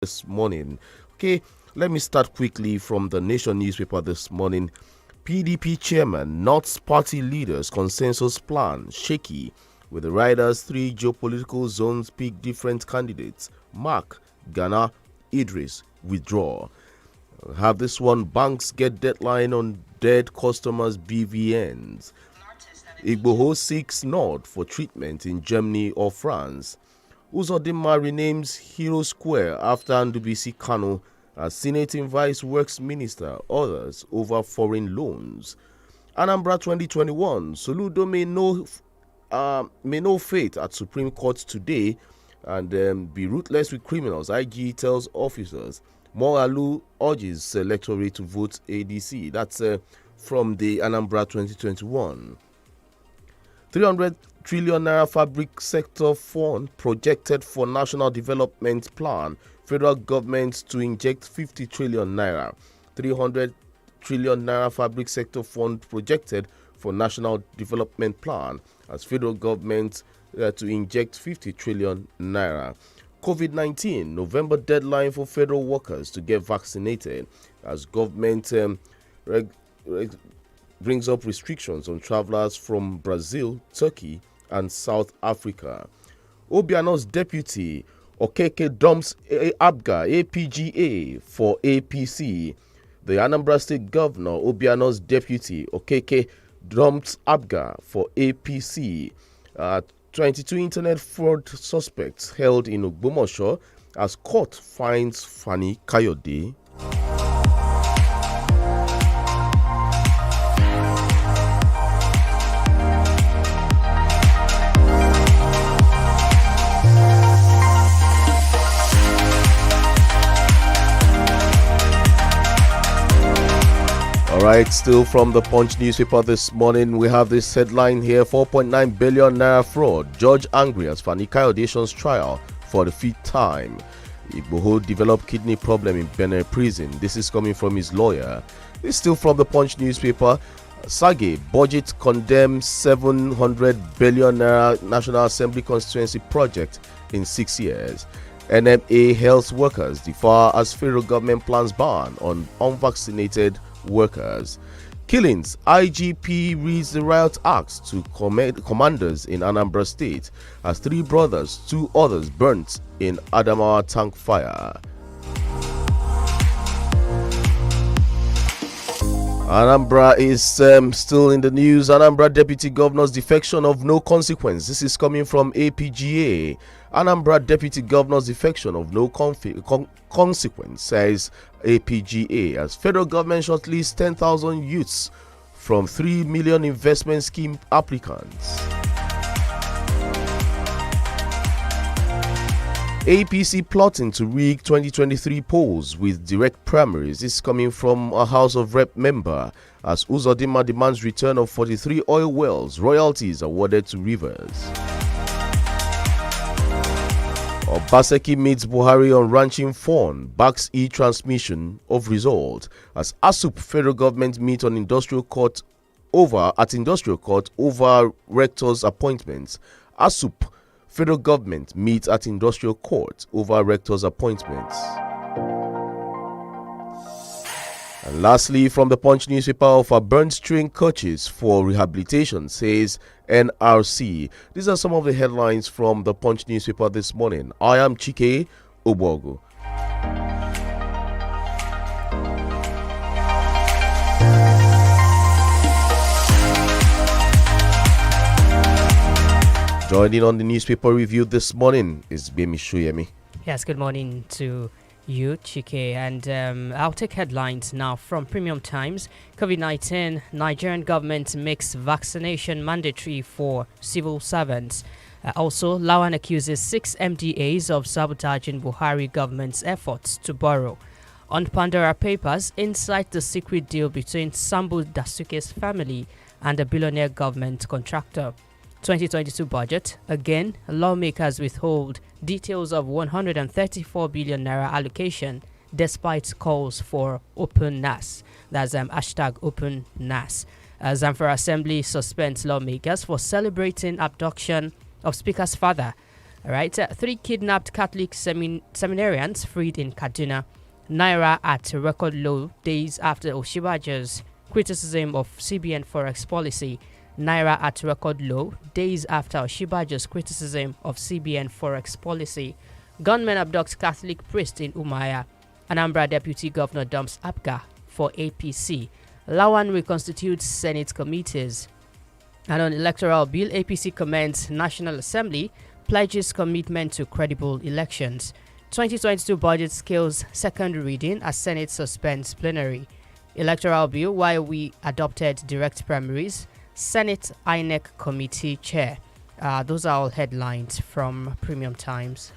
this morning. Okay, let me start quickly from the Nation newspaper this morning. PDP chairman nots party leaders' consensus plan shaky, with the riders' three geopolitical zones pick different candidates. Mark, Ghana, Idris withdraw. Have this one. Banks get deadline on dead customers' BVNs. Igboho seeks nod for treatment in Germany or France. Uzodinma renames Hero Square after Ndubisi Kano as Senate invites Works Minister, others over foreign loans. Anambra 2021, Soludo may know fate at Supreme Court today and be ruthless with criminals, IG tells officers. Moralu urges electorate to vote ADC. That's from the Anambra 2021. 300 trillion naira fabric sector fund projected for national development plan. Federal government to inject 50 trillion naira. 300 trillion naira fabric sector fund projected for national development plan as federal government to inject 50 trillion naira. COVID-19 November deadline for federal workers to get vaccinated as government brings up restrictions on travelers from Brazil, Turkey, and South Africa. Obiano's deputy Okeke dumps APGA for APC. The Anambra State Governor Obiano's deputy Okeke dumps APGA for APC. 22 internet fraud suspects held in Ogbomoso as court finds Fani Kayode. All right, still from the Punch newspaper this morning, we have this headline here: 4.9 billion naira fraud. Judge angry as Fani Kayode's trial for the fifth time. Igboho developed kidney problem in Benin prison. This is coming from his lawyer. This is still from the Punch newspaper. Sage budget condemns 700 billion naira National Assembly constituency project in 6 years. NMA health workers differ as federal government plans ban on unvaccinated workers. Killings. IGP reads the riot acts to commanders in Anambra State as 3 brothers, 2 others burnt in Adamawa tank fire. Anambra is still in the news. Anambra Deputy Governor's defection of no consequence. This is coming from APGA. Anambra Deputy Governor's defection of no consequence, says APGA, as federal government shortlists 10,000 youths from 3 million investment scheme applicants. APC plotting to rig 2023 polls with direct primaries. This is coming from a House of Rep member as Uzodinma demands return of 43 oil wells, royalties awarded to Rivers. Obaseki meets Buhari on ranching phone, backs e-transmission of result as ASUP federal government meet on industrial court over rector's appointments. ASUP federal government meets at industrial court over rector's appointments. And lastly, from the Punch newspaper, of a burnt string coaches for rehabilitation, says NRC. These are some of the headlines from the Punch newspaper this morning. I am Chike Obogo. Joining on the newspaper review this morning is Bemi Shuyemi. Yes, good morning to you, Chike. And I'll take headlines now from Premium Times. COVID-19, Nigerian government makes vaccination mandatory for civil servants. Also, Lawan accuses 6 MDAs of sabotaging Buhari government's efforts to borrow. On Pandora Papers, inside the secret deal between Sambu Dasuke's family and a billionaire government contractor. 2022 budget, again, lawmakers withhold details of 134 billion naira allocation despite calls for open NAS. That's hashtag open NAS. Zamfara Assembly suspends lawmakers for celebrating abduction of Speaker's father. All right, 3 kidnapped Catholic seminarians freed in Kaduna. Naira at record low days after Oshibajo's criticism of CBN forex policy. Naira at record low days after Oshibajo's criticism of CBN forex policy. Gunmen abduct Catholic priest in Umaya. Anambra Deputy Governor dumps APGA for APC. Lawan reconstitutes Senate committees. And on electoral bill, APC commends National Assembly pledges commitment to credible elections. 2022 budget skills second reading as Senate suspends plenary. Electoral bill, while we adopted direct primaries, Senate INEC committee chair. Those are all headlines from Premium Times.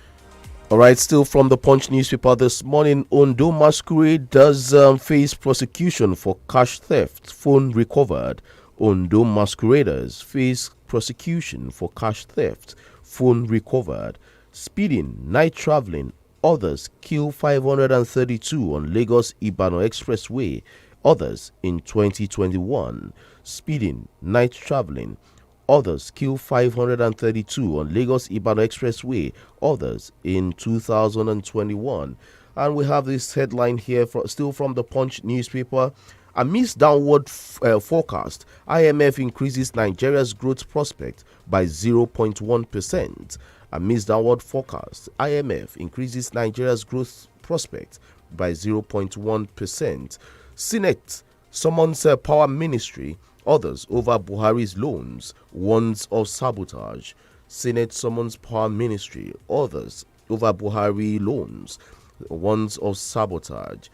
All right, still from the Punch newspaper this morning, Ondo masquerade does face prosecution for cash theft, phone recovered. Ondo masqueraders face prosecution for cash theft, phone recovered. Speeding, night traveling, others kill 532 on Lagos Ibadan Expressway, others in 2021. Speeding, night traveling, others kill 532 on Lagos Ibadan Expressway, others in 2021. And we have this headline here still from the Punch newspaper. Amidst downward forecast, IMF increases Nigeria's growth prospect by 0.1%. Amidst downward forecast, IMF increases Nigeria's growth prospect by 0.1%. Senate summons power ministry, others over Buhari's loans, warns of sabotage. Senate summons power ministry, others over Buhari loans, warns of sabotage.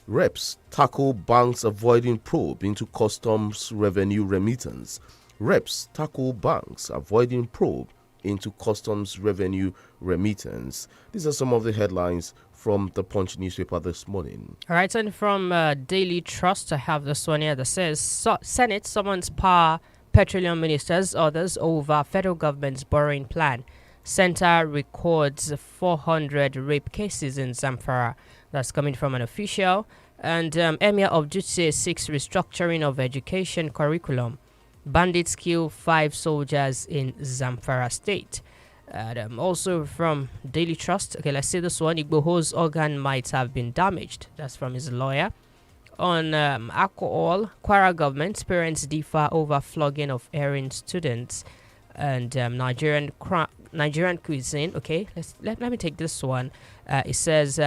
Reps tackle banks avoiding probe into customs revenue remittance. Reps tackle banks avoiding probe into customs revenue remittance. These are some of the headlines from the Punch newspaper this morning. All right, and from Daily Trust, I have this one here that says Senate summons power petroleum ministers, others over federal government's borrowing plan. Center records 400 rape cases in Zamfara. That's coming from an official. And Emir of Jutse seeks restructuring of education curriculum. Bandits kill 5 soldiers in Zamfara state. Also from Daily Trust, okay, let's see this one. Igboho's organ might have been damaged. That's from his lawyer. On alcohol, Kwara government parents differ over flogging of erring students. And Nigerian cuisine. Okay, let me take this one. It says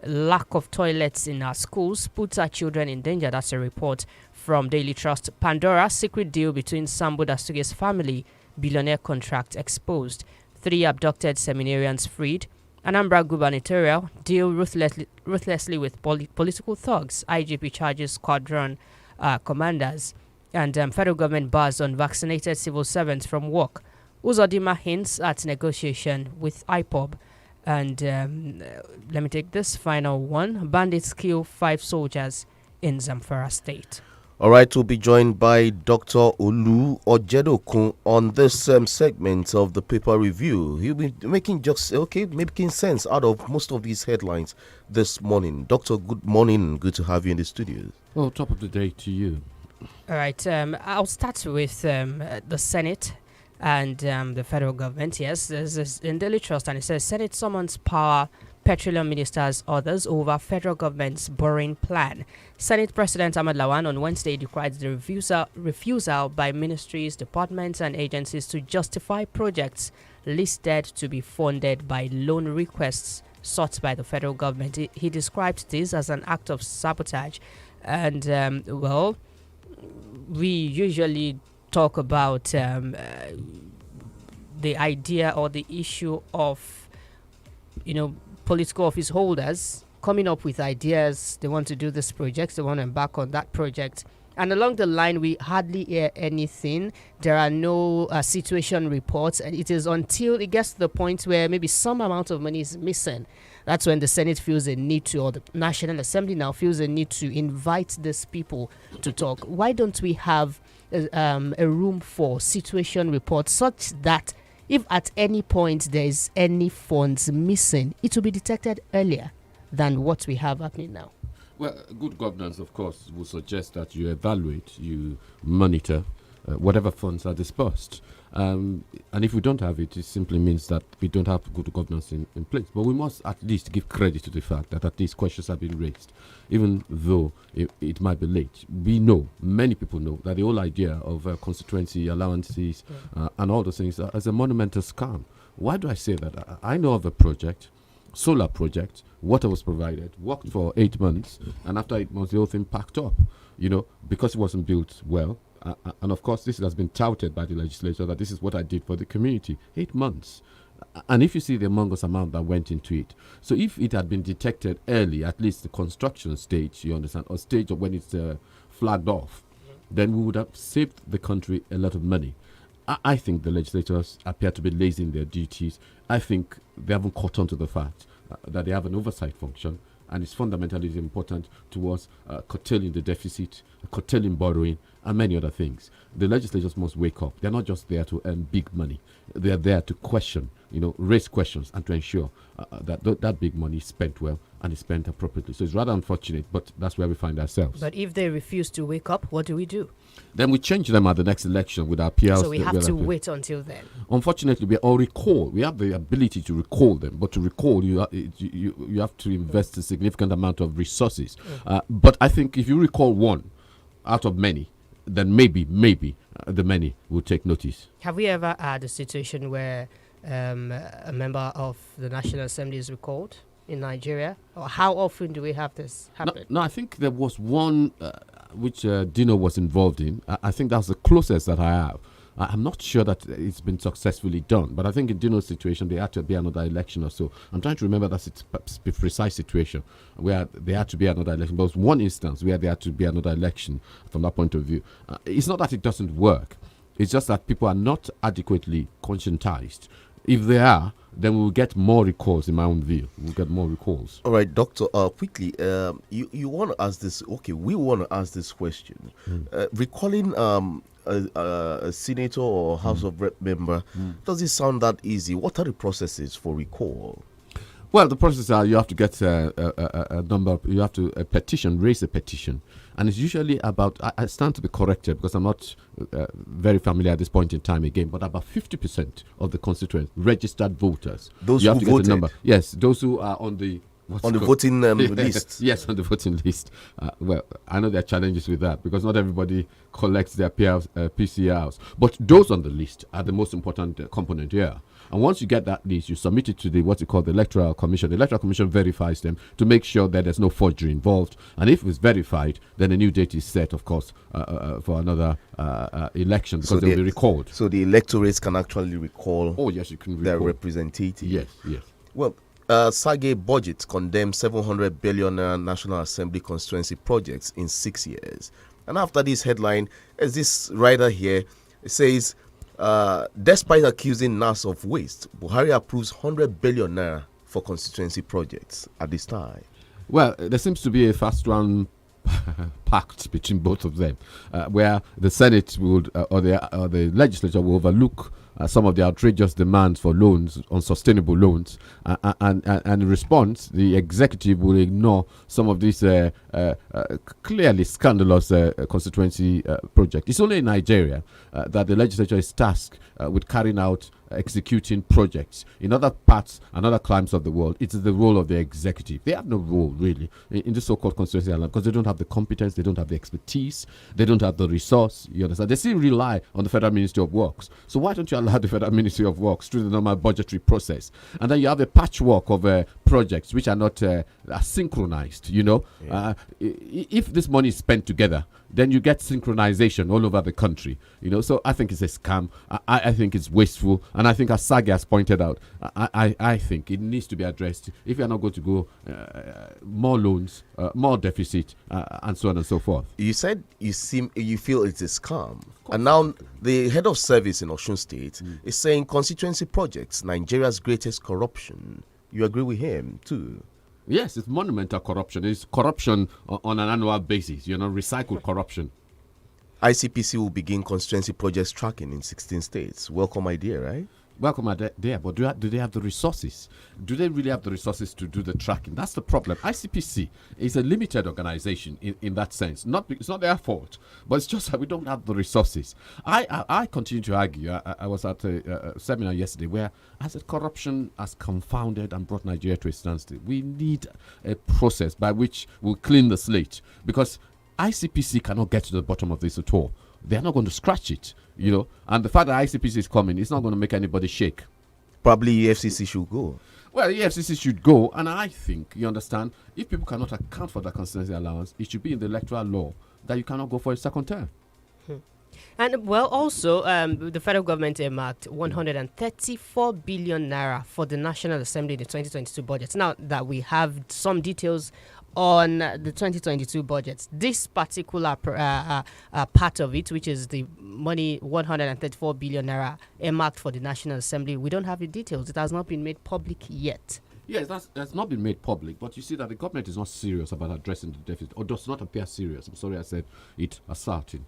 lack of toilets in our schools puts our children in danger. That's a report from Daily Trust. Pandora secret deal between Sambo Dasuge's family, billionaire contract exposed. 3 abducted seminarians freed. Anambra gubernatorial deal ruthlessly with political thugs. IGP charges squadron commanders. And federal government bars on vaccinated civil servants from work. Uzodima hints at negotiation with IPOB. And let me take this final one. Bandits kill 5 soldiers in Zamfara state. All right, we'll be joined by Dr. Olu Ojedokun on this segment of the paper review. He'll be making sense out of most of these headlines this morning. Doctor, good morning. Good to have you in the studio. Well, top of the day to you. All right, I'll start with the Senate and the federal government. Yes, this is in Daily Trust, and it says Senate summons power petroleum ministers, others over federal government's borrowing plan. Senate President Ahmad Lawan on Wednesday decried the refusal by ministries, departments, and agencies to justify projects listed to be funded by loan requests sought by the federal government. He described this as an act of sabotage. And, we usually talk about the idea or the issue of, political office holders coming up with ideas. They want to do this project, they want to embark on that project. And along the line, we hardly hear anything. There are no situation reports. And it is until it gets to the point where maybe some amount of money is missing. That's when the Senate feels a need to, or the National Assembly now feels a need to invite these people to talk. Why don't we have a room for situation reports such that if at any point there is any funds missing, it will be detected earlier than what we have happening now? Well, good governance, of course, will suggest that you evaluate, you monitor, whatever funds are dispersed. And if we don't have it, it simply means that we don't have good governance in place. But we must at least give credit to the fact that at least questions have been raised, even though it might be late. We know, many people know, that the whole idea of constituency allowances and all those things is a monumental scam. Why do I say that? I know of a project, solar project, water was provided, worked for 8 months, and after 8 months, the whole thing packed up, because it wasn't built well. And of course, this has been touted by the legislature that this is what I did for the community. 8 months. And if you see the humongous amount that went into it, so if it had been detected early, at least the construction stage, you understand, or stage of when it's flagged off, then we would have saved the country a lot of money. I think the legislators appear to be lazy in their duties. I think they haven't caught on to the fact that they have an oversight function, and it's fundamentally important towards curtailing the deficit, curtailing borrowing, and many other things. The legislators must wake up. They're not just there to earn big money. They're there to question, raise questions and to ensure that that big money is spent well and is spent appropriately. So it's rather unfortunate, but that's where we find ourselves. But if they refuse to wake up, what do we do? Then we change them at the next election with our PLs. So we have to wait until then. Unfortunately, we have the ability to recall them, but to recall, you have to invest a significant amount of resources. But I think if you recall one out of many, then maybe the many will take notice. Have we ever had a situation where a member of the National Assembly is recalled in Nigeria? Or how often do we have this happen? No, I think there was one which Dino was involved in. I think that's the closest that I have. I'm not sure that it's been successfully done, but I think in Dino's situation, there had to be another election or so. I'm trying to remember that precise situation where there had to be another election. But it was one instance where there had to be another election from that point of view. It's not that it doesn't work. It's just that people are not adequately conscientized. If they are, then we will get more recalls, in my own view. We'll get more recalls. All right, Doctor, quickly, you want to ask this, okay, we want to ask this question. Recalling a senator or House of Rep member, does it sound that easy? What are the processes for recall? Well, the process are you have to get a number, you have to raise a petition. And it's usually about, I stand to be corrected because I'm not very familiar at this point in time again, but about 50% of the constituents, registered voters. Those you who have to voted? get the number. Yes, those who are on the... voting list. Yes, on the voting list. Well, I know there are challenges with that because not everybody collects their PCRs. But those on the list are the most important component here. And once you get that list, you submit it to the the Electoral Commission. The Electoral Commission verifies them to make sure that there's no forgery involved. And if it's verified, then a new date is set, of course, for another election because they'll be recalled. So the electorates can actually recall. Oh, yes, you can recall their representative. Yes. Well, Sage budget condemns 700 billion National Assembly constituency projects in 6 years. And after this headline, as this writer here says, despite accusing NAS of waste, Buhari approves 100 billion naira for constituency projects at this time. Well, there seems to be a fast run pact between both of them, where the Senate would or the legislature will overlook some of the outrageous demands for loans, unsustainable loans, and in response, the executive will ignore some of these clearly scandalous constituency projects. It's only in Nigeria that the legislature is tasked with carrying out executing projects. In other parts and other climes of the world, it is the role of the executive. They have no role, really, in the so-called constituency island because they don't have the competence, they don't have the expertise, they don't have the resource, you understand? They still rely on the Federal Ministry of Works. So why don't you allow the Federal Ministry of Works through the normal budgetary process? And then you have a patchwork of projects which are not synchronized, Yeah. If this money is spent together, then you get synchronization all over the country, So I think it's a scam. I think it's wasteful. And I think, as Sage has pointed out, I think it needs to be addressed. If you're not going to go more loans, more deficit, and so on and so forth. You said you feel it's a scam. And now the head of service in Osun State is saying constituency projects, Nigeria's greatest corruption. You agree with him too? Yes, it's monumental corruption. It's corruption on an annual basis, recycled corruption. ICPC will begin constituency projects tracking in 16 states. Welcome idea, right? welcome are there, but do they have the resources? Do they really have the resources to do the tracking? That's the problem. ICPC is a limited organization in that sense. It's not their fault, but it's just that we don't have the resources. I continue to argue. I was at a seminar yesterday where I said corruption has confounded and brought Nigeria to a standstill. We need a process by which we'll clean the slate, because ICPC cannot get to the bottom of this at all. They're not going to scratch it, and the fact that ICPC is coming, it's not going to make anybody shake. Probably EFCC should go. Well, EFCC should go, and I think, you understand, if people cannot account for that constituency allowance, it should be in the electoral law that you cannot go for a second term. And well, also, the federal government earmarked 134 billion naira for the National Assembly in the 2022 budget. Now that we have some details on the 2022 budget, this particular part of it, which is the money 134 billion naira earmarked for the National Assembly, we don't have the details. It has not been made public yet. Yes, that's not been made public, but you see that the government is not serious about addressing the deficit, or does not appear serious. I'm sorry I said it asserting.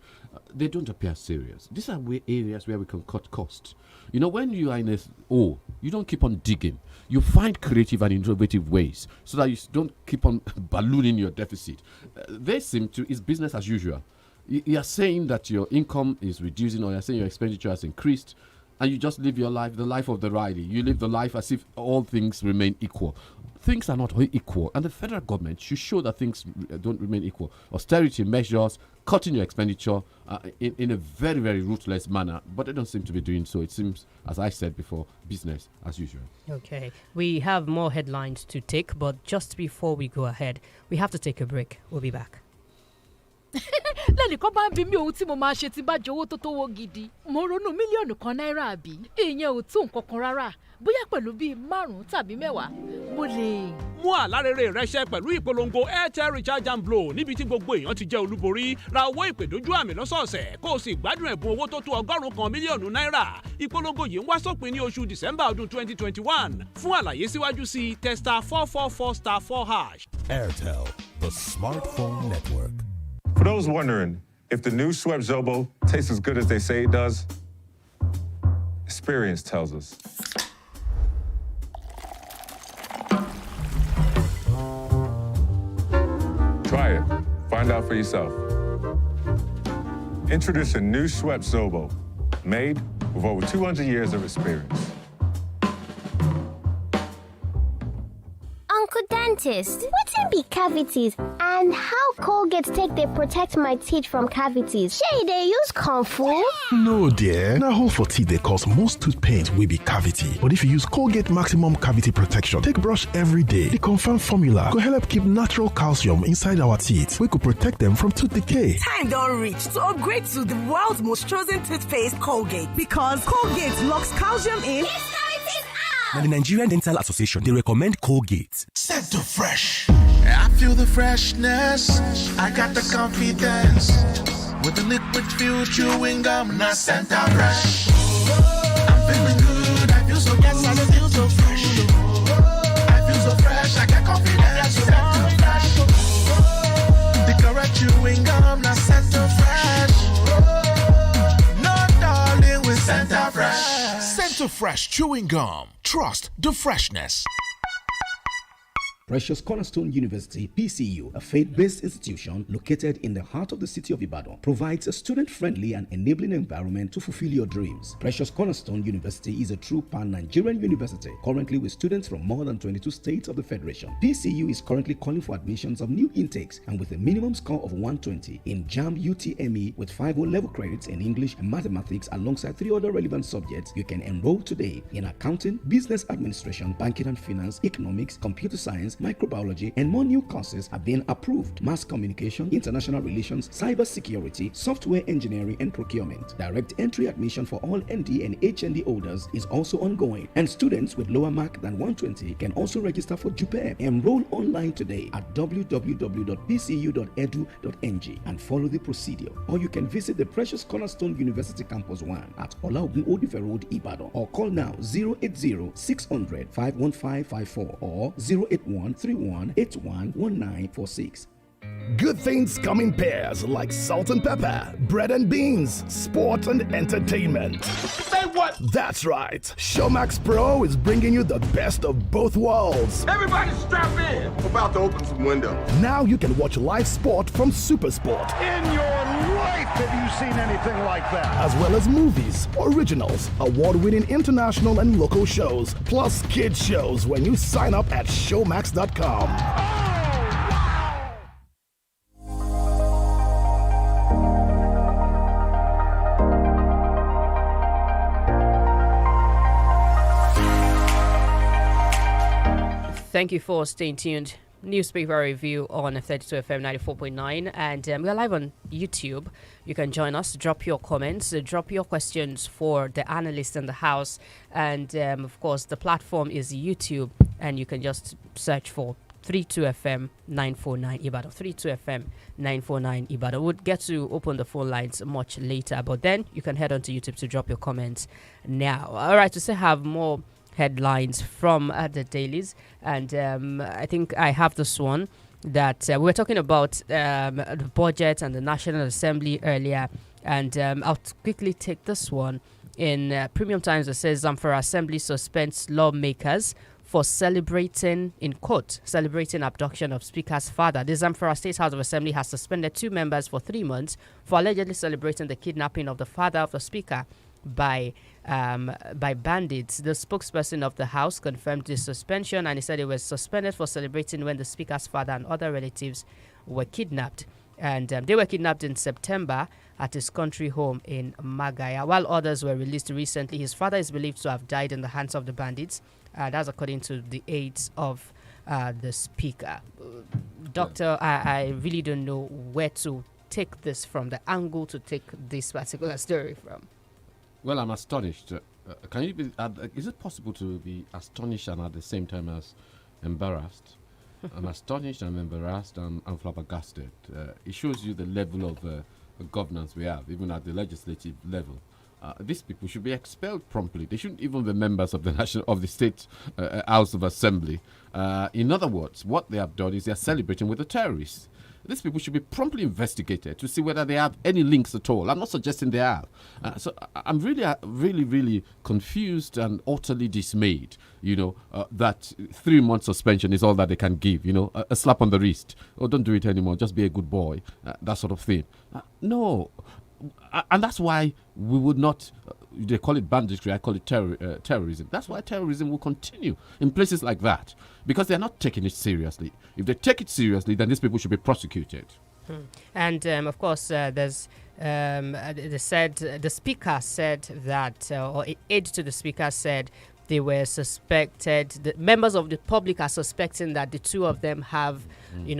They don't appear serious. These are areas where we can cut costs. When you are in you don't keep on digging. You find creative and innovative ways so that you don't keep on ballooning your deficit. It's business as usual. You are saying that your income is reducing, or you're saying your expenditure has increased, and you just live your life, the life of the Riley. You live the life as if all things remain equal. Things are not equal, and the federal government should show that things don't remain equal. Austerity measures, cutting your expenditure in a very, very ruthless manner, but they don't seem to be doing so. It seems, as I said before, business as usual. Okay, we have more headlines to take, but just before we go ahead, we have to take a break. We'll be back. lẹ́nìkan bá ń bí mi ohun tí mo máa ṣe tí bá jẹ owó tó tówó gidi mo ronú mílíọ̀nù kan náírà àbí ìyẹn ò tó nǹkan kan rárá bóyá pẹ̀lú bíi 5 tàbí 10 mo lè. mú àlárere rẹ ṣẹ pẹ̀lú ìpolongo airtel recharge and blow níbi tí gbogbo èèyàn ti jẹ́ olúborí. Ra owó ìpè dójú àmì lọ́sọ̀ọ̀sẹ̀ kó o sì gbádùn ẹ̀bùn owó tó tó 100 mílíọ̀nù náírà. Ìpolongo yìí ń wá sópin ní oṣù December ọdún 2021. Fún àlàyé síwájú sí testa 444*4#. Airtel, the smartphone network. For those wondering if the new Schweppes Zobo tastes as good as they say it does, experience tells us. Try it. Find out for yourself. Introducing new Schweppes Zobo, made with over 200 years of experience. Uncle Dentist, what be cavities and how Colgate take they protect my teeth from cavities? Shey they use Comfort? No dear, na hole for teeth they cause most tooth pain will be cavity. But if you use Colgate Maximum Cavity Protection, take brush every day. The confirmed formula could help keep natural calcium inside our teeth. We could protect them from tooth decay. Time don't reach to upgrade to the world's most chosen toothpaste, Colgate. Because Colgate locks calcium in. And the Nigerian Dental Association, they recommend Colgate. Set to fresh. I feel the freshness. I got the confidence. With the liquid fuel chewing gum, not Santa Fresh. I'm feeling good. I feel so good. Yes, I feel so fresh. I feel so fresh. I got confidence. Santa Fresh. The correct chewing gum, not Santa Fresh. No darling with Santa Fresh. Santa Fresh chewing gum. Trust the freshness. Precious Cornerstone University, PCU, a faith-based institution located in the heart of the city of Ibadan, provides a student-friendly and enabling environment to fulfill your dreams. Precious Cornerstone University is a true pan-Nigerian university, currently with students from more than 22 states of the Federation. PCU is currently calling for admissions of new intakes, and with a minimum score of 120 in JAMB UTME with 5 O-level credits in English and mathematics alongside 3 other relevant subjects, you can enroll today in accounting, business administration, banking and finance, economics, computer science, microbiology, and more new courses are being approved. Mass communication, international relations, cyber security, software engineering, and procurement. Direct entry admission for all ND and HND holders is also ongoing, and students with lower mark than 120 can also register for JUPEB. Enroll online today at www.pcu.edu.ng and follow the procedure. Or you can visit the Precious Cornerstone University Campus 1 at Olaogun Odife Road, Ibadan, or call now 080-600-51554 or 081-3181-1946. Good things come in pairs like salt and pepper, bread and beans, sport and entertainment. Say what? That's right. Showmax Pro is bringing you the best of both worlds. Everybody strap in. We're about to open some window. Now you can watch live sport from Supersport. In your life have you seen anything like that? As well as movies, originals, award-winning international and local shows, plus kids shows when you sign up at showmax.com. Thank you for staying tuned. Newspaper review on 32 FM 94.9, and we are live on YouTube. You can join us, drop your comments, drop your questions for the analysts in the house, and of course the platform is YouTube, and you can just search for 32 FM 949 Ibadan. 32 FM 949 Ibadan. We'll get to open the phone lines much later, but then you can head on to YouTube to drop your comments now. All right, to still have more headlines from the dailies, and I think I have this one that we were talking about the budget and the National Assembly earlier, and I'll quickly take this one. In Premium Times, it says Zamfara Assembly suspends lawmakers for celebrating, in quote, celebrating abduction of Speaker's father. The Zamfara State House of Assembly has suspended 2 members for 3 months for allegedly celebrating the kidnapping of the father of the Speaker by bandits. The spokesperson of the House confirmed the suspension, and he said it was suspended for celebrating when the Speaker's father and other relatives were kidnapped. And they were kidnapped in September at his country home in Magaya, while others were released recently. His father is believed to have died in the hands of the bandits. That's according to the aides of the Speaker. Doctor, I really don't know where to take this from, the angle to take this particular story from. Well, I'm astonished. Can you be? Is it possible to be astonished and at the same time as embarrassed? I'm astonished. I'm embarrassed. I'm flabbergasted. It shows you the level of governance we have, even at the legislative level. These people should be expelled promptly. They shouldn't even be members of the state House of Assembly. In other words, what they have done is they are celebrating with the terrorists. These people should be promptly investigated to see whether they have any links at all. I'm not suggesting they have. So I'm really confused and utterly dismayed, that 3 months suspension is all that they can give, a slap on the wrist. Oh, don't do it anymore. Just be a good boy. That sort of thing. No. And that's why we would not, they call it banditry, I call it terrorism. That's why terrorism will continue in places like that, because they're not taking it seriously. If they take it seriously, then these people should be prosecuted. And of course, there's the Speaker said that, or aide to the Speaker said, they were suspected, the members of the public are suspecting that the 2 of them have,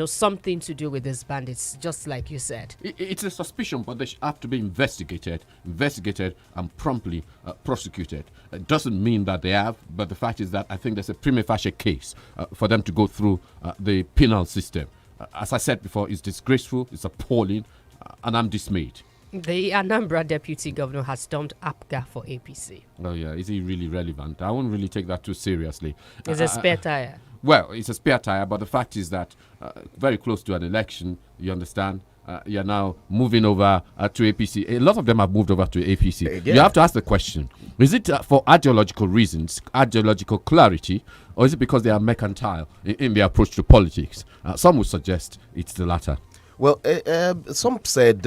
something to do with these bandits, just like you said. It's a suspicion, but they have to be investigated and promptly prosecuted. It doesn't mean that they have, but the fact is that I think there's a prima facie case for them to go through the penal system. As I said before, it's disgraceful, it's appalling, and I'm dismayed. The Anambra Deputy Governor has stormed APGA for APC. Oh, yeah. Is he really relevant? I won't really take that too seriously. It's a spare tire. Well, it's a spare tire, but the fact is that very close to an election, you understand, you're now moving over to APC. A lot of them have moved over to APC. You have to ask the question, is it for ideological reasons, ideological clarity, or is it because they are mercantile in their approach to politics? Some would suggest it's the latter. Well, some said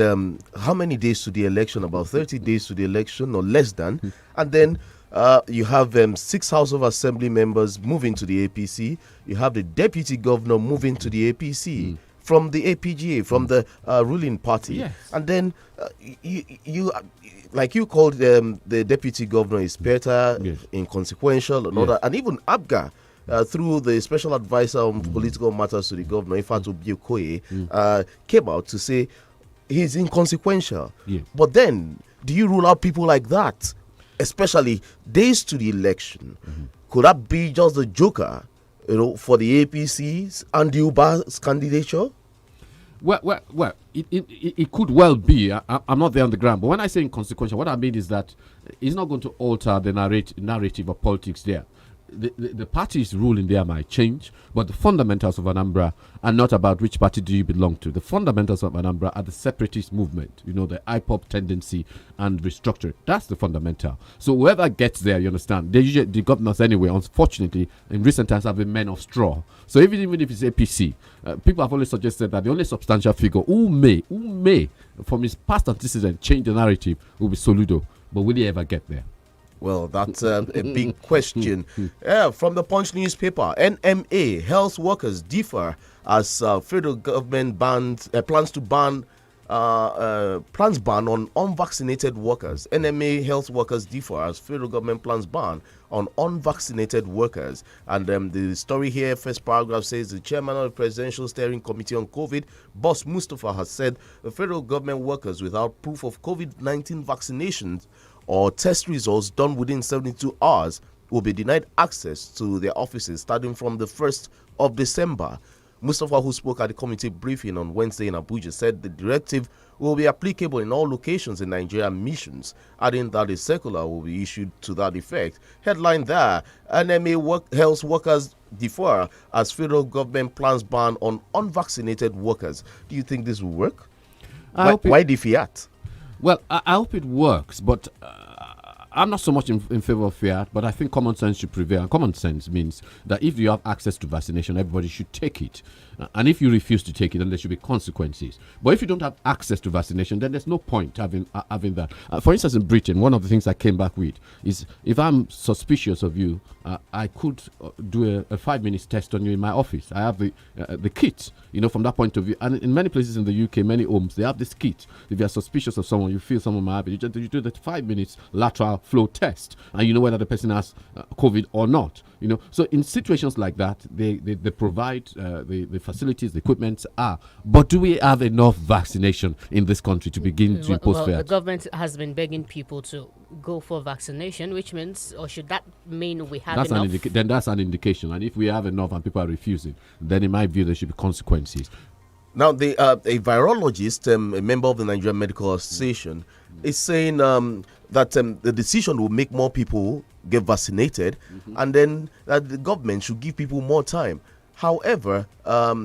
how many days to the election? About 30 days to the election or less than. And then you have 6 House of Assembly members moving to the APC. You have the deputy governor moving to the APC from the APGA, from the ruling party. Yes. And then you like you called the deputy governor is better, inconsequential, and all that. And even APGA, through the special advisor on political matters to the governor, Ifatu Biokoye, came out to say he's inconsequential. Yeah. But then, do you rule out people like that, especially days to the election? Could that be just a joker, for the APC's and the Uba's candidature? Well, it could well be. I'm not there on the ground, but when I say inconsequential, what I mean is that it's not going to alter the narrative of politics there. the parties ruling there might change, but the fundamentals of Anambra are not about which party do you belong to. The fundamentals of Anambra are the separatist movement, the IPOP tendency and restructuring. That's the fundamental. So whoever gets there, you understand, the governors anyway, unfortunately, in recent times have been men of straw. So even if it's APC, people have always suggested that the only substantial figure who may, from his past antecedent, change the narrative will be Soludo. But will he ever get there? Well, that's a big question. From the Punch newspaper, NMA health workers differ as federal government plans ban on unvaccinated workers. NMA health workers differ as federal government plans ban on unvaccinated workers. And the story here, first paragraph says the chairman of the Presidential Steering Committee on COVID, Boss Mustafa, has said the federal government workers without proof of COVID-19 vaccinations or test results done within 72 hours will be denied access to their offices starting from the 1st of December. Mustafa, who spoke at the committee briefing on Wednesday in Abuja, said the directive will be applicable in all locations in Nigeria missions, adding that a circular will be issued to that effect. Headline there, NMA health workers differ as federal government plans ban on unvaccinated workers. Do you think this will work? Why the fiat? Well, I hope it works, but I'm not so much in favor of fiat, but I think common sense should prevail. And common sense means that if you have access to vaccination, everybody should take it. And if you refuse to take it, then there should be consequences. But if you don't have access to vaccination, then there's no point having that. For instance, in Britain, one of the things I came back with is if I'm suspicious of you, I could do a 5 minutes test on you in my office. I have the kit, from that point of view. And in many places in the UK, many homes, they have this kit. If you're suspicious of someone, you feel someone might have it, you do the 5 minutes lateral flow test, and you know whether the person has COVID or not. So in situations like that, they provide the facilities, the equipment are. But do we have enough vaccination in this country to begin to impose fiat? The government has been begging people to go for vaccination, which means, or should that mean we have enough? Then that's an indication. And if we have enough and people are refusing, then in my view, there should be consequences. Now, a virologist, a member of the Nigerian Medical Association, is saying that the decision will make more people get vaccinated, and then that the government should give people more time. However,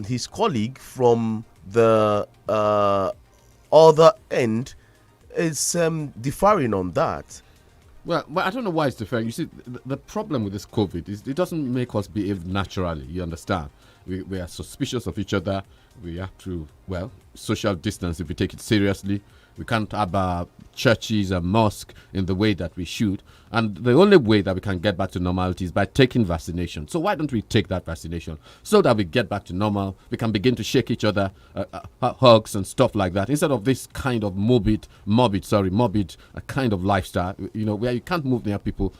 his colleague from the other end is differing on that. Well, I don't know why it's different. You see, the problem with this COVID is it doesn't make us behave naturally. You understand? We are suspicious of each other. We have to, social distance if we take it seriously. We can't have churches and mosques in the way that we should. And the only way that we can get back to normality is by taking vaccination. So why don't we take that vaccination so that we get back to normal? We can begin to shake each other, hugs and stuff like that, instead of this kind of morbid kind of lifestyle, where you can't move near people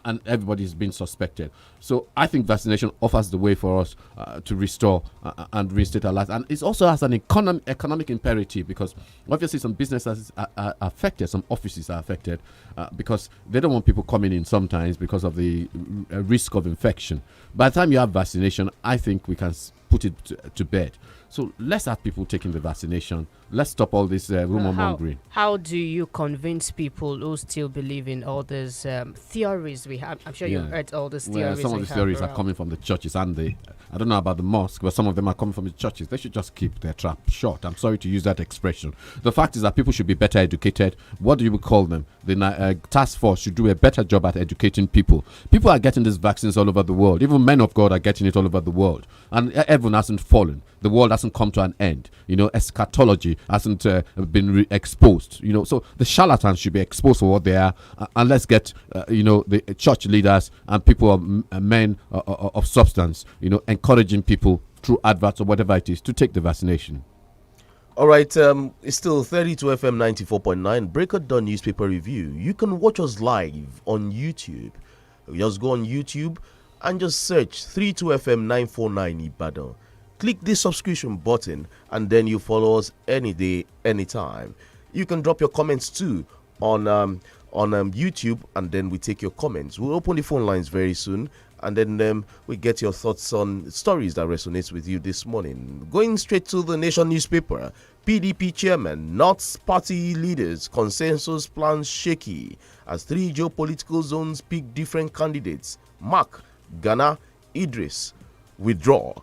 and everybody is being suspected. So I think vaccination offers the way for us to restore and reinstate our lives. And it also has an economic imperative, because obviously some businesses are affected, some offices are affected because they don't want people coming in sometimes because of the risk of infection. By the time you have vaccination, I think we can put it to bed. So let's have people taking the vaccination. Let's stop all this rumor mongering. How do you convince people who still believe in all these theories we have? I'm sure you've heard all these theories. Some of the theories are coming from the churches, and I don't know about the mosque, but some of them are coming from the churches. They should just keep their trap shut. I'm sorry to use that expression. The fact is that people should be better educated. What do you call them? The task force should do a better job at educating people. People are getting these vaccines all over the world. Even men of God are getting it all over the world. And everyone hasn't fallen. The world hasn't come to an end. Eschatology hasn't been exposed. So the charlatans should be exposed for what they are. And let's get, the church leaders and people of men of substance, encouraging people through adverts or whatever it is to take the vaccination. All right, it's still 32 FM 94.9 Break of Dawn newspaper review. You can watch us live on YouTube. Just go on YouTube and just search 32 FM 949 Ibadan. Click the subscription button and then you follow us any day, anytime. You can drop your comments too on YouTube, and then we take your comments. We'll open the phone lines very soon, and then we get your thoughts on stories that resonates with you this morning. Going straight to the Nation newspaper, PDP chairman, North's party leaders, consensus plans shaky as 3 geopolitical zones pick different candidates. Mark Ghana Idris withdraw.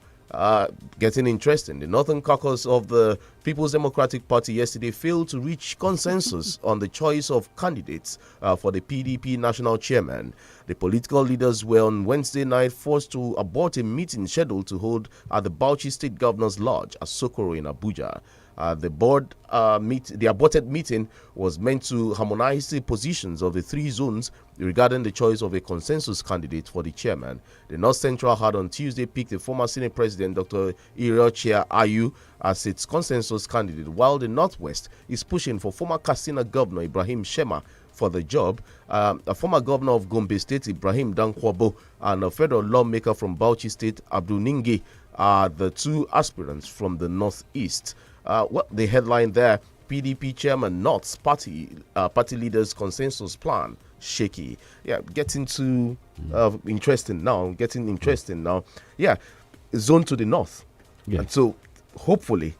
Getting interesting. The Northern Caucus of the People's Democratic Party yesterday failed to reach consensus on the choice of candidates for the PDP national chairman. The political leaders were on Wednesday night forced to abort a meeting scheduled to hold at the Bauchi State Governor's Lodge at Sokoro in Abuja. The aborted meeting was meant to harmonize the positions of the three zones regarding the choice of a consensus candidate for the chairman. The North Central had on Tuesday picked the former Senate President Dr. Iriochia Ayu as its consensus candidate, while the Northwest is pushing for former Katsina Governor Ibrahim Shema for the job. A former governor of Gombe State, Ibrahim Dankwabo, and a federal lawmaker from Bauchi State, Abdul Ningi, are the two aspirants from the Northeast. The headline there: PDP chairman North's party leaders consensus plan shaky. Yeah, getting to interesting now. Yeah, zoned to the north, and so hopefully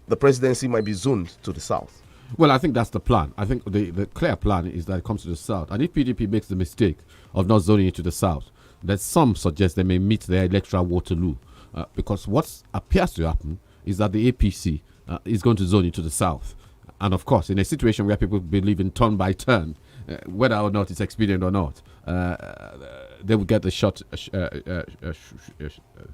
the presidency might be zoned to the south. Well, I think that's the plan. I think the clear plan is that it comes to the south. And if PDP makes the mistake of not zoning it to the south, then some suggest they may meet their electoral Waterloo. Because what appears to happen is that the APC is going to zone it to the south. And of course, in a situation where people believe in turn by turn, whether or not it's expedient or not, they will get the short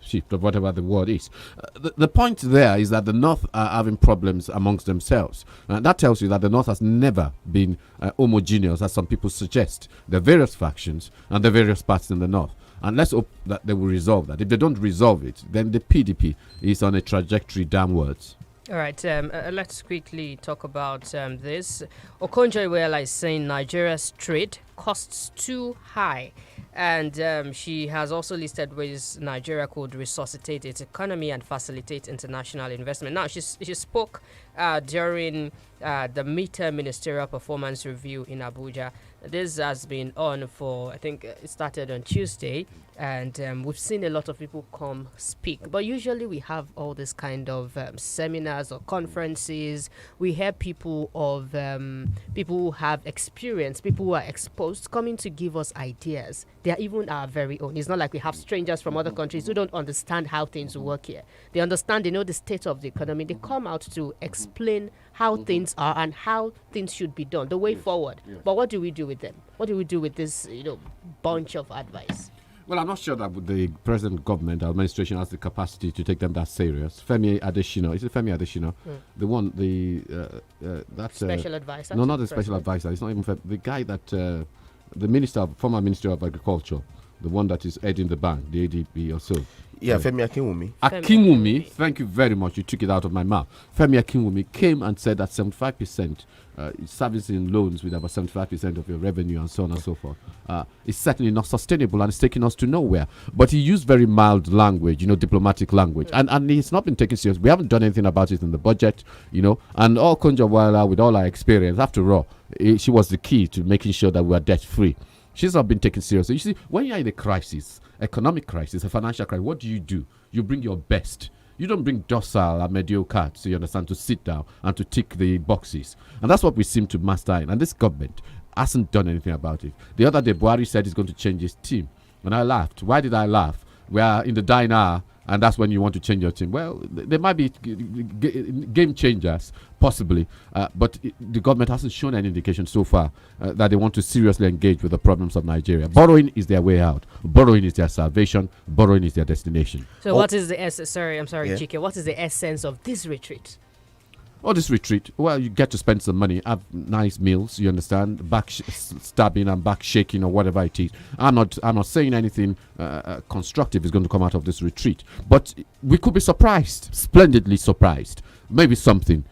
shift of whatever the word is. The point there is that the North are having problems amongst themselves. That tells you that the North has never been homogeneous, as some people suggest. There are various factions and the various parts in the North. And let's hope that they will resolve that. If they don't resolve it, then the PDP is on a trajectory downwards. All right, let's quickly talk about this. Okonjo-Iweala is saying Nigeria's trade costs too high. And she has also listed ways Nigeria could resuscitate its economy and facilitate international investment. Now, she spoke during the midterm ministerial performance review in Abuja. This has been on for, I think it started on Tuesday, and we've seen a lot of people come speak. But usually we have all this kind of seminars or conferences. We hear people who have experience, people who are exposed, coming to give us ideas. They are even our very own. It's not like we have strangers from other countries who don't understand how things work here. They understand, they know the state of the economy. They come out to explain how things are and how things should be done, the way forward. But what do we do with them? What do we do with this, bunch of advice? Well, I'm not sure that the present government, administration, has the capacity to take them that serious. Femi Adesina, is it Femi Adesina? The one, that's special advisor. No, not the special advisor. It's not even the guy that the former Minister of Agriculture, the one that is heading the bank, the ADB or so. Yeah, Femi Akinwumi. Akinwumi, thank you very much. You took it out of my mouth. Femi Akinwumi came and said that 75% servicing loans with about 75% of your revenue and so on and so forth is certainly not sustainable and it's taking us to nowhere. But he used very mild language, diplomatic language. And he's not been taken serious. We haven't done anything about it in the budget, And Okonjo-Iweala, with all our experience, after all, she was the key to making sure that we are debt-free. She's not been taken seriously. You see, when you're in a crisis, economic crisis, a financial crisis, what do? You bring your best. You don't bring docile and mediocre, so you understand, to sit down and to tick the boxes. And that's what we seem to master in. And this government hasn't done anything about it. The other day, Buhari said he's going to change his team. And I laughed. Why did I laugh? We are in the dying hour, and that's when you want to change your team. Well, there might be game changers, possibly, but the government hasn't shown any indication so far that they want to seriously engage with the problems of Nigeria. Borrowing is their way out. Borrowing is their salvation. Borrowing is their destination. So what is the essence? Sorry, Chike. What is the essence of this retreat? Oh, this retreat, well, you get to spend some money, have nice meals, you understand, back stabbing and back shaking or whatever it is. I'm not saying anything constructive is going to come out of this retreat, but we could be surprised, splendidly surprised. Maybe something,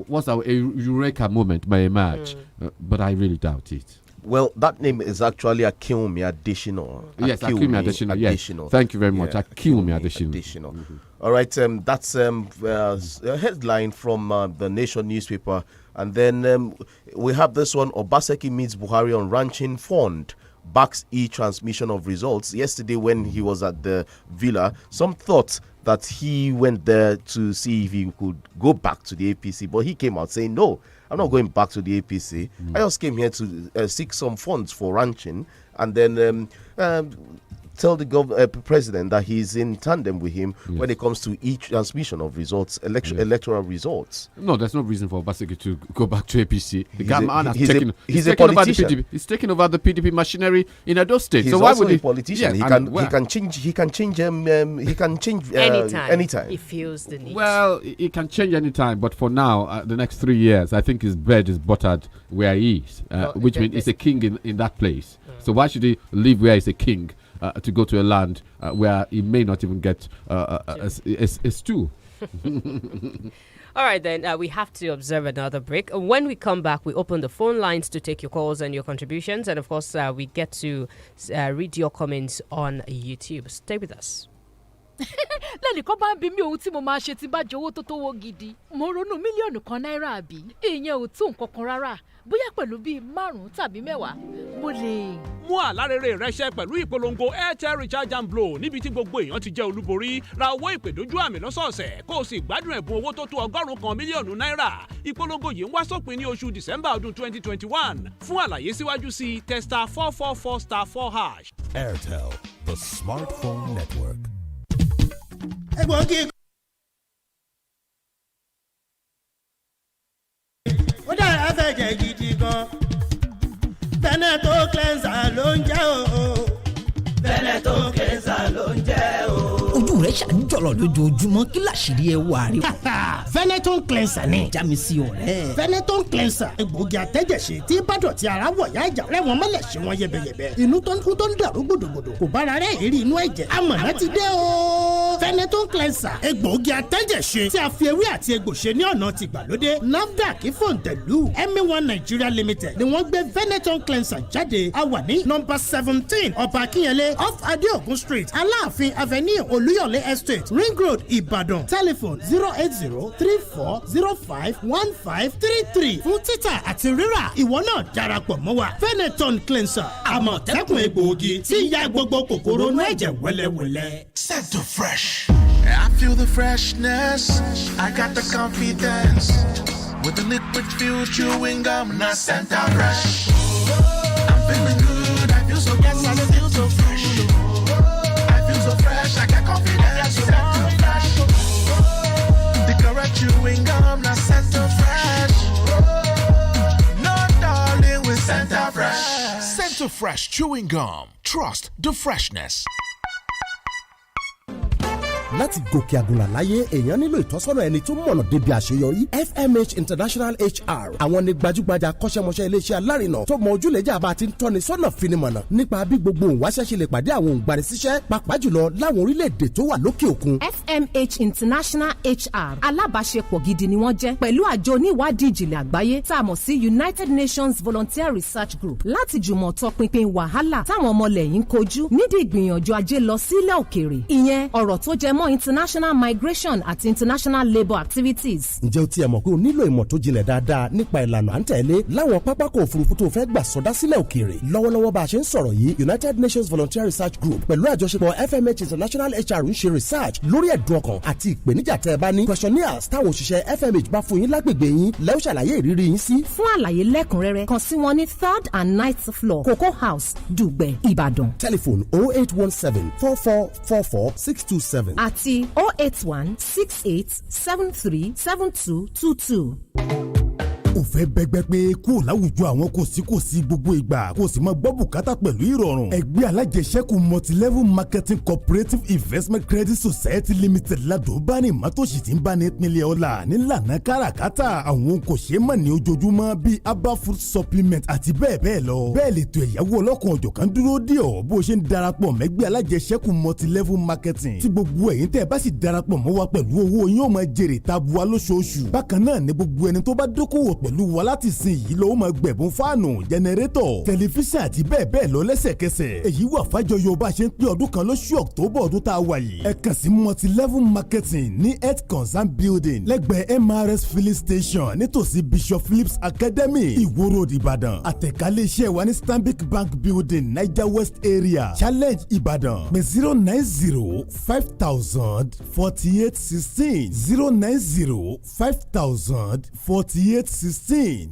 what's our eureka moment may emerge, but I really doubt it. Well, that name is actually Akinwumi Adesina. Yes, Akinwumi Adesina. Yes. Thank you very much. Akinwumi Adesina. All right, that's a headline from the Nation newspaper. And then we have this one: Obaseki meets Buhari on ranching fund. backs e-transmission of results. Yesterday when he was at the villa, some thought that he went there to see if he could go back to the APC, but he came out saying, no, I'm not going back to the APC. I just came here to seek some funds for ranching, and then tell the president that he's in tandem with him when it comes to each transmission of results, electoral results. No, there's no reason for Obaseki to go back to APC. The man has he's a politician. He's taken over the PDP machinery in Edo State. He's so why also would a politician. He can change anytime. He feels the need. Well, he can change anytime, but for now, the next 3 years, I think his bread is buttered where he is, which means he's a king in that place. So why should he live where he's a king? To go to a land where he may not even get a stew. All right, then we have to observe another break. When we come back, we open the phone lines to take your calls and your contributions. And of course, we get to read your comments on YouTube. Stay with us. lẹ́nìkan bá ń bi mí ohun tí mo máa ṣe tí bá jowó tó tówó gidi mo ronú mílíọ̀nù kan náírà àbí ìyẹn ò tó nǹkan kan rárá bóyá pẹ̀lú bíi 5 tàbí 10 mo lè. mú àlárèrè rẹ ṣẹ pẹ̀lú ìpolongo INT'L Recharge and Blow níbi tí gbogbo èèyàn ti jẹ́ olúborí ra owó ìpè dójú àmì lọ́sọ̀ọ̀sẹ̀ kó o sì gbádùn ẹ̀bùn owó tó tó 100 mílíọ̀nù náírà. ìpolongo yìí ń wá sópin ní oṣù December ọdún 2021 fún àlàyé síwájú sí testa 444*4#. INT'L, the smartphone network. ó dára fẹ̀jẹ̀ gidi gan Veneto cleanser ló ń jẹ́ o Veneto cleanser ló ń jẹ́ o. ojú rẹ̀ ṣàǹjọ̀lọ̀ lójoojúmọ́ kí làṣírí ẹ wà rí. Veneto cleanser ni. já mi sí ọ̀rẹ́. Veneto cleanser egbòogi àtẹ́jẹ̀ṣe tí bádọ̀tí ara wọ̀ yá ìjà rẹ̀ wọ́n mọ́lẹ̀ ṣe wọ́n yẹbẹyẹbẹ. inú tó ń kú tó ń dàrú gbòdògbòdò kò bára rẹ̀ èrí inú ẹ̀jẹ̀. amọ̀nà ti dé o. Veneto cleanser egbòogi àtẹ́jẹ̀ṣe tí a fi ewé àti egbò ṣe ní ọ̀nà tìgbàlódé. NAFDAC fòǹtẹ̀lù MA1 Nigeria Limited ni wọ́n gbé Veneto cleanser jáde. a wà ní nọ́mbà 17 ọba akínyẹlé off Adeogun Street Aláàfin Avenue Olúyọ̀lé Estate Ring Road Ìbàdàn. telephone 08034051533 fún títà àti rírà. ìwọ náà darapọ̀ mọ́ wa. Veneton cleanser àmọ̀tẹ́kùn egbòogi tí ya gbogbo kòkòrò inú ẹ̀jẹ̀ wẹ́lẹ́wẹ́lẹ́. Set to fresh. I feel the freshness. I got the confidence. With the liquid fuel chewing gum, not Santa Fresh. I'm feeling good. I feel so good. Yes, I feel so fresh. I feel so fresh. I got confidence. Santa Fresh. The correct chewing gum, not Santa Fresh. No darling with Santa Fresh. Santa Fresh chewing gum. Trust the freshness. láti gòkè àgùnlà láyé èèyàn nílò ìtọ́sọ́nà ẹni tó mọ̀nà débi àṣeyọrí. FMH International HR àwọn ni gbajúgbajà akọ́ṣẹ́mọṣẹ́ iléeṣẹ́ alárinà tó mọ ojúlẹ̀jà bá ti ń tọ́ni sọ́nà finimọ̀nà nípa bí gbogbo òǹwáṣẹ́ ṣe lè pàdé àwọn òǹgbanisíṣẹ́ pàápàá jùlọ láwọn orílẹ̀-èdè tó wà lókè òkun. FMH International HR alábàáṣepọ̀ gidi ni wọ́n jẹ́ pẹ̀lú àjọ oníwádìí ìjìnlẹ̀ àgbáyé tá a mọ̀ sí United Nations Volunteer Research Group láti jùmọ̀ tọpinpin wàhálà táwọn ọmọlẹ́yìn kojú nídìí ìgbìyànjú ajé lọ sílẹ̀ òkèèrè. ìyẹn ọ̀rọ̀ tó jẹ mọ́ international migration àti international labour activities. ǹjẹ́ o tiẹ̀ mọ̀ pé o nílò ìmọ̀ tó jinlẹ̀ dáadáa nípa ìlànà à ń tẹ̀lé láwọn pápákọ̀ òfurufú tó fẹ́ gbà sọdá sílẹ̀ òkèèrè. lọ́wọ́lọ́wọ́ bá a ṣe ń sọ̀rọ̀ yìí United Nations Volunteer Research Group pẹ̀lú àjọṣepọ̀ FMH International HR ń ṣe research lórí ẹ̀dùn ọkàn àti ìpèníjà tẹ́ ẹ bá ní. questionnaires táwọn òṣìṣẹ́ FMH bá fún yín lágbègbè yín lẹ́ẹ̀ ṣàlàyé ìrírí yín sí. fún àlàyé lẹ́kùnrẹ́rẹ́ kàn sí wọn ní 3rd and 9th floor Cocoa House Dùgbẹ̀ Ìbàdàn. telephone 0817 4444 627 àti 08168737222. ó fẹ́ bẹ́gbẹ́ pé kó láwùjọ àwọn kòsíkòsí gbogbo ìgbà kó sì máa gbọ́ bùkátà pẹ̀lú ìrọ̀rùn. ẹgbẹ́ alájẹsẹ́kù multilevel marketing cooperative investment credit society limited ladò bá ní ìmọ̀tòṣì tí ń bá ní ìpínlẹ̀ ọ̀la nílànà káràkátà àwọn kò ṣeé mọ̀ ní ojoojúmọ́ bíi herbal food supplement àti bẹ́ẹ̀ bẹ́ẹ̀ lọ. bẹ́ẹ̀ lè tó ẹ̀yáwó ọlọ́kan ọ̀jọ̀kan dúró dè ọ́ bó ṣe ń darapọ̀ mẹ́gbẹ́ alájẹsẹ́kù multilevel marketing tí gbogbo ẹ̀yin tẹ́ bá sì darapọ̀ mọ́ wa pẹ̀lú owó yín ó máa jèrè tabua lóṣooṣù. bákan náà ni gbogbo ẹni tó bá dókòwò pẹ̀lú wa láti sin yìí ló máa gbẹ̀bùn fáànù jẹnẹrétọ̀ tẹlifíṣàn àti bẹ́ẹ̀ bẹ́ẹ̀ lọ lẹ́sẹ̀kẹsẹ̀ èyí wà fájọyọ̀ bá a ṣe ń pé ọdún kan lóṣù October ọdún tá a wà yìí ẹ kàn sí multi-level marketing ní health concern building lẹ́gbẹ̀ẹ́ MRS filling station nítòsí Bishop Phillips Academy Ìwó Road Ìbàdàn àtẹ̀kálẹ̀ iṣẹ́ wa ní Stanbic Bank building Niger West area Challenge Ìbàdàn pé 090-5000-4816 090-5000-4816.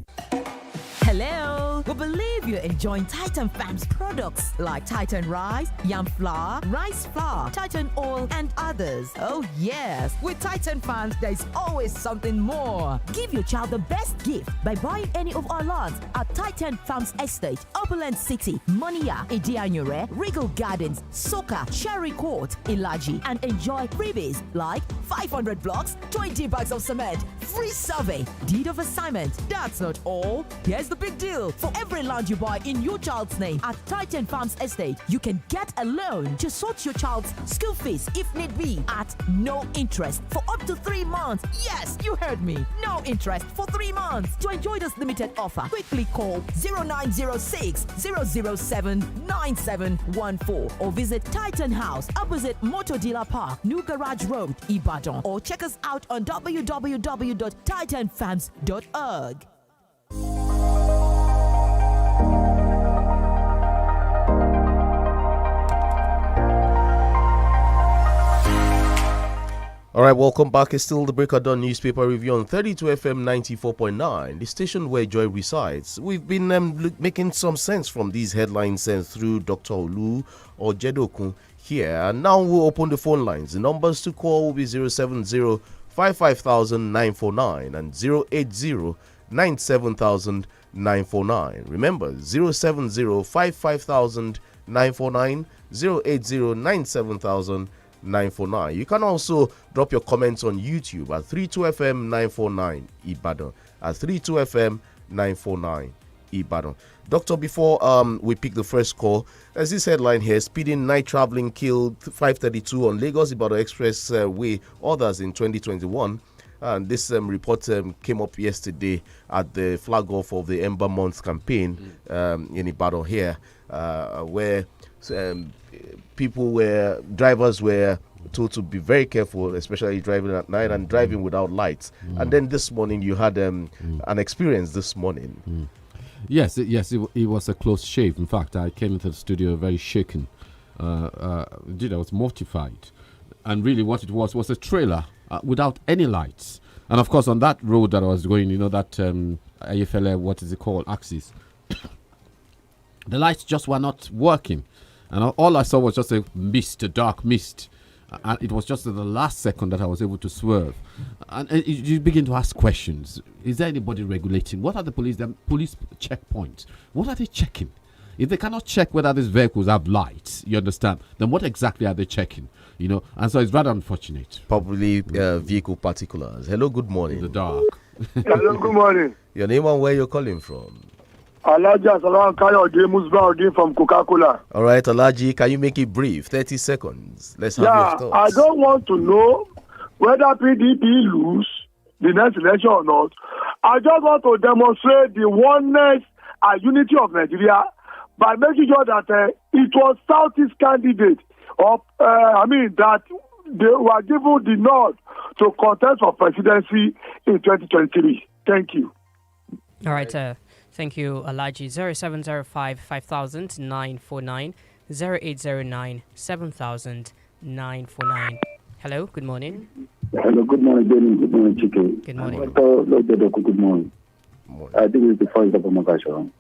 Hello! We believe you're enjoying Titan Farms products like Titan Rice, Yam Flour, Rice Flour, Titan Oil, and others. Oh, yes! With Titan Farms, there's always something more. Give your child the best gift by buying any of our lots at Titan Farms Estate, Opulent City, Monia, Idianyure, Regal Gardens, Soka, Cherry Court, Ilaji, and enjoy freebies like 500 blocks, 20 bags of cement, free survey, deed of assignment. That's not all. Here's the big deal. For every land you buy in your child's name at Titan Farms Estate, you can get a loan to sort your child's school fees if need be at no interest for up to 3 months. Yes, you heard me. No interest for 3 months. To enjoy this limited offer, quickly call 0906 007 9714 or visit Titan House opposite Motor Dealer Park, New Garage Road, Ibadan, or check us out on www.titanfarms.org. All right, welcome back. It's still the Breaker Dawn newspaper review on 32 FM 94.9, the station where joy resides. We've been making some sense from these headlines through Dr. Olu or Jedokun here. And now we'll open the phone lines. The numbers to call will be 070 55000 949 and 080 97000 949. Remember, 070 55000 949, 080 97000 949. You can also drop your comments on YouTube at 32FM 949 Ibadan. At 32FM 949 Ibadan. Doctor, before we pick the first call, there's this headline here: speeding night traveling killed 532 on Lagos Ibadan Expressway, others in 2021. And this report came up yesterday at the flag off of the Ember Month campaign in Ibadan here, where drivers were told to be very careful, especially driving at night and driving without lights. And then this morning you had an experience this morning. Yes, it was a close shave. In fact, I came into the studio very shaken. I was mortified. And really what it was a trailer without any lights. And of course, on that road that I was going, that IFL, what is it called, axis, the lights just were not working. And all I saw was just a dark mist. And it was just at the last second that I was able to swerve. And you begin to ask questions. Is there anybody regulating? What are the police checkpoints? What are they checking? If they cannot check whether these vehicles have lights, you understand, then what exactly are they checking? And so it's rather unfortunate. Probably vehicle particulars. Hello, good morning. In the dark. Hello, good morning. Your name and where you're calling from? Alaji Asalam Kayode Musbaudin from Coca-Cola. All right, Alaji, can you make it brief? 30 seconds. Let's have your thoughts. I don't want to know whether PDP lose the next election or not. I just want to demonstrate the oneness and unity of Nigeria by making sure that it was Southeast candidate that they were given the nod to contest for presidency in 2023. Thank you. All right, thank you, Alaji. 0705 5000 949, 0809 7000 949. Hello, good morning. Hello, good morning, Jenny. Good morning, Chike. Good morning. Good morning. I think it's the first of Omakasha.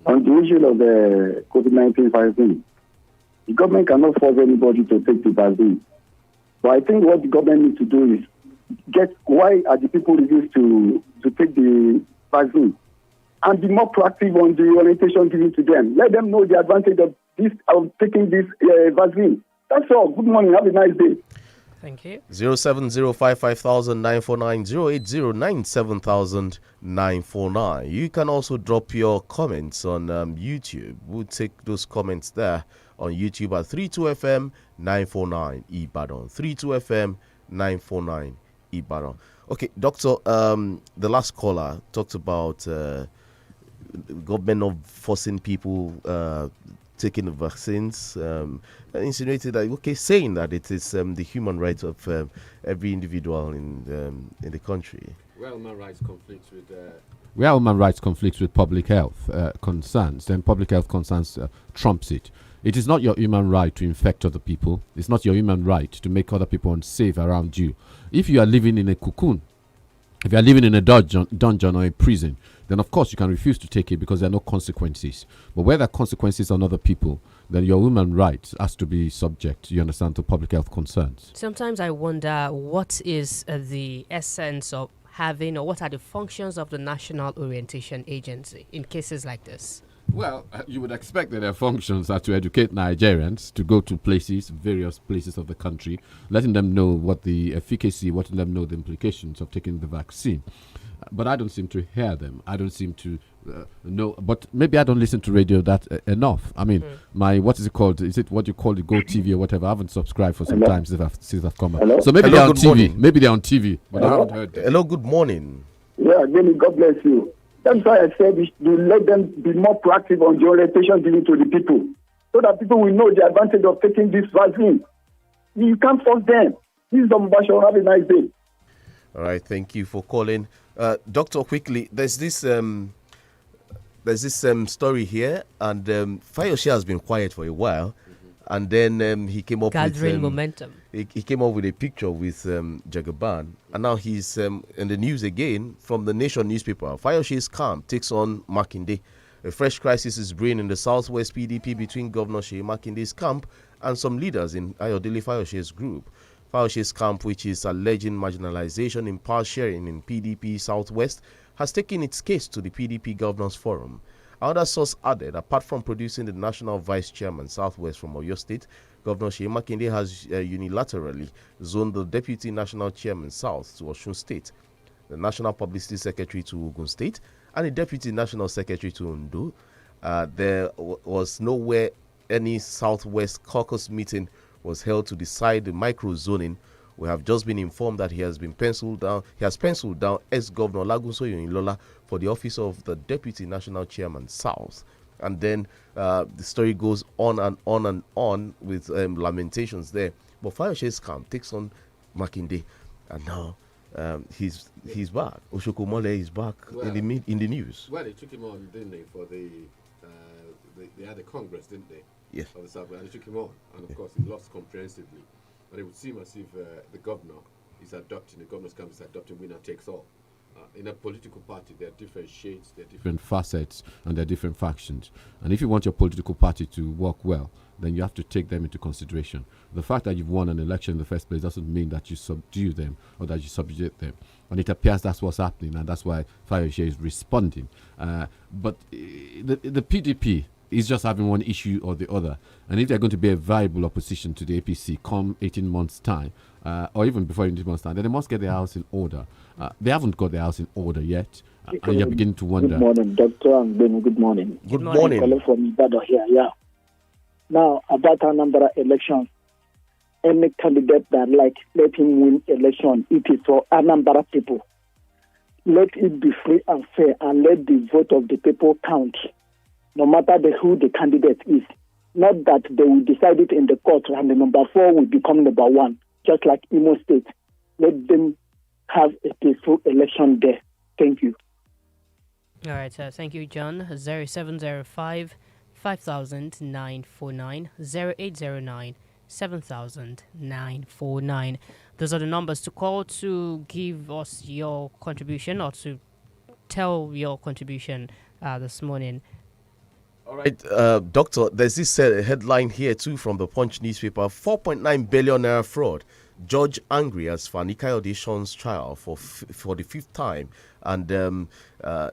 On the issue of the COVID-19 vaccine, the government cannot force anybody to take the vaccine. But I think what the government needs to do is why are the people refused to take the vaccine? And be more proactive on the orientation given to them. Let them know the advantage of taking this vaccine. That's all. Good morning. Have a nice day. Thank you. 07055097000 You can also drop your comments on YouTube. We'll take those comments there on YouTube at 32FM 949 Ibadan. 32FM 949 Ibadan. Okay, Doctor, the last caller talked about government not forcing people taking the vaccines, insinuated that, okay, saying that it is the human right of every individual in the country. Where human rights conflicts with public health concerns, then public health concerns trumps it. It is not your human right to infect other people. It's not your human right to make other people unsafe around you. If you are living in a cocoon, if you are living in a dungeon or a prison, then of course you can refuse to take it because there are no consequences. But where there are consequences on other people, then your human rights has to be subject, you understand, to public health concerns. Sometimes I wonder what is the essence of having, or what are the functions of the National Orientation Agency in cases like this? Well, you would expect that their functions are to educate Nigerians to go to places, various places of the country, letting them know what the efficacy, letting them know the implications of taking the vaccine. But I don't seem to hear them. I don't seem to know. But maybe I don't listen to radio that enough. I mean, what is it called? Is it what you call the Go TV or whatever? I haven't subscribed for some time since I've come back. So maybe they're on TV. Morning. Maybe they're on TV, but I haven't heard them. Hello, good morning. Yeah, really, God bless you. That's why I said you let them be more proactive on the orientation given to the people, so that people will know the advantage of taking this vaccine. You can't force them. This is Mubasha. Have a nice day. All right, thank you for calling. Doctor, quickly, there's this story here, and Fayose has been quiet for a while, and then he came up gathering momentum. He came up with a picture with Jagaban, and now he's in the news again from the Nation newspaper. Fayose's camp takes on Makinde. A fresh crisis is brewing in the Southwest PDP between Governor Seyi Makinde's camp and some leaders in Ayodele Fayose's group. Fayose's camp, which is alleging marginalization in power sharing in PDP Southwest, has taken its case to the PDP Governors Forum. Another source added, apart from producing the National Vice Chairman Southwest from Oyo State, Governor Seyi Makinde has unilaterally zoned the Deputy National Chairman South to Osun State, the National Publicity Secretary to Ogun State, and the Deputy National Secretary to Ondo. There was nowhere any Southwest caucus meeting was held to decide the micro-zoning. We have just been informed that he has penciled down ex-Governor Lagunso Oyinlola for the office of the Deputy National Chairman South. And then the story goes on and on and on with lamentations there. But Fayose's camp takes on Makinde, and now he's back. Oshokomole is back in the news. Well, they took him on, didn't they, for they had a Congress, didn't they? Yes. Of the South, and they took him on, and of course he lost comprehensively. And it would seem as if the governor's camp is adopting winner takes all. In a political party, there are different shades, there are different facets, and there are different factions. And if you want your political party to work well, then you have to take them into consideration. The fact that you've won an election in the first place doesn't mean that you subdue them or that you subjugate them. And it appears that's what's happening, and that's why Fayose is responding. But the PDP is just having one issue or the other. And if they're going to be a viable opposition to the APC come 18 months' time, or even before 18 months' time, then they must get their house in order. They haven't got their house in order yet, and you're beginning to wonder. Good morning, Doctor, and Ben. Good morning. Good morning. Calling from Ibadan here, yeah. Now, about Anambra election, any candidate that let him win election, it is for Anambra people. Let it be free and fair, and let the vote of the people count, no matter who the candidate is. Not that they will decide it in the court and the number 4 will become number 1, just like Imo State. Let them have a peaceful election there. Thank you. All right, thank you, John. 0705 500949 0809 700949. Those are the numbers to call to give us your contribution or to tell your contribution this morning. All right, Doctor, there's this headline here too from the Punch newspaper. 4.9 billion naira fraud. Judge angry as Fani Kayode shuns trial for the 5th time. And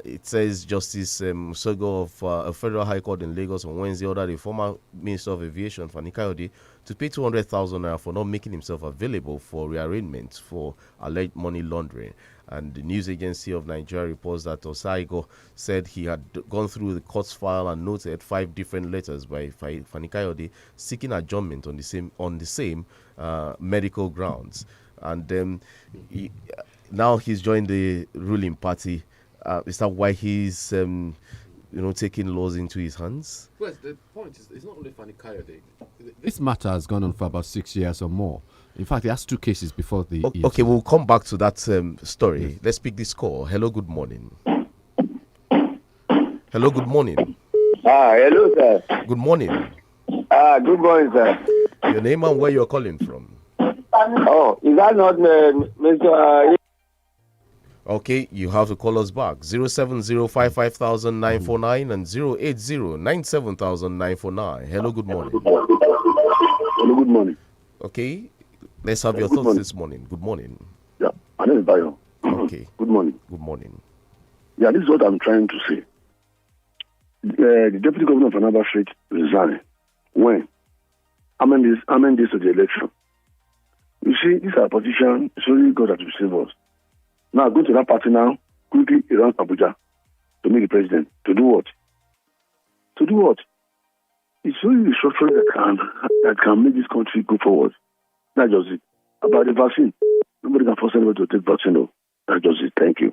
it says Justice Sogo of a Federal High Court in Lagos on Wednesday ordered the former Minister of Aviation, Fani Kayode, to pay 200,000 naira for not making himself available for rearrangement for alleged money laundering. And the news agency of Nigeria reports that Osaigo said he had gone through the court's file and noted 5 different letters by Fani Kayode seeking adjournment on the same medical grounds. and now he's joined the ruling party. Is that why he's taking laws into his hands? Well, the point is, it's not only Fani Kayode. This matter has gone on for about 6 years or more. In fact, he has 2 cases before the. Okay, we'll come back to that story. Yes. Let's pick this call. Hello, good morning. Hello, good morning. Hello, sir. Good morning. Good morning, sir. Your name and where you're calling from? Oh, is that not Mr. Okay, you have to call us back. 070550949 and 080970949. Hello, good morning. Hello, good morning. Okay, let's have your thoughts this morning. Good morning. Yeah, my name is Bayo. Okay. Good morning. Good morning. Yeah, this is what I'm trying to say. The deputy governor of Anambra State resigned. When? I'm in this to the election. You see, this is a politician. It's only God that will save us. Now, go to that party now, quickly around Abuja to meet the president. To do what? To do what? It's only the structure that can make this country go forward. That's just it. About the vaccine, nobody can force anybody to take vaccine. No. That's just it. Thank you.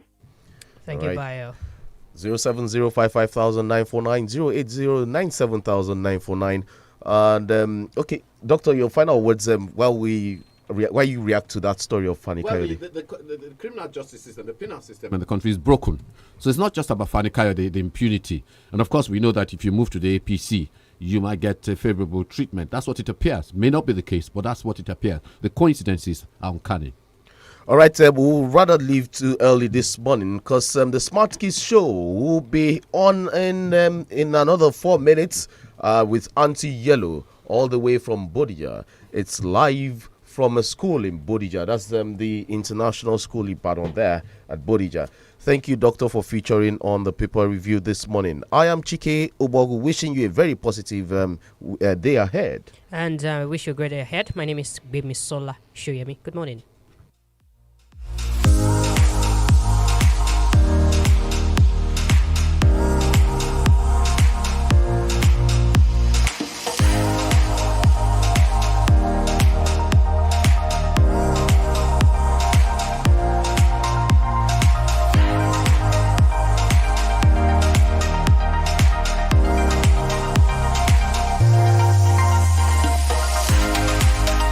Thank you, Bayo. 070550949 080970949. And okay, Doctor, your final words while you react to that story of Fani Kayode. The criminal justice system, the penal system in the country is broken. So it's not just about Fani Kayode, the impunity. And of course, we know that if you move to the APC, you might get favorable treatment. That's what it appears. May not be the case, but that's what it appears. The coincidences are uncanny. All right, we'll rather leave too early this morning because the Smart Kids show will be on in another 4 minutes with Auntie Yellow all the way from Bodija. It's live from a school in Bodija. That's the international school in Ibadan there at Bodija. Thank you, Doctor, for featuring on the Paper Review this morning. I am Chike Obogu, wishing you a very positive day ahead. And wish you a great day ahead. My name is Bimisola Shoyemi. Good morning.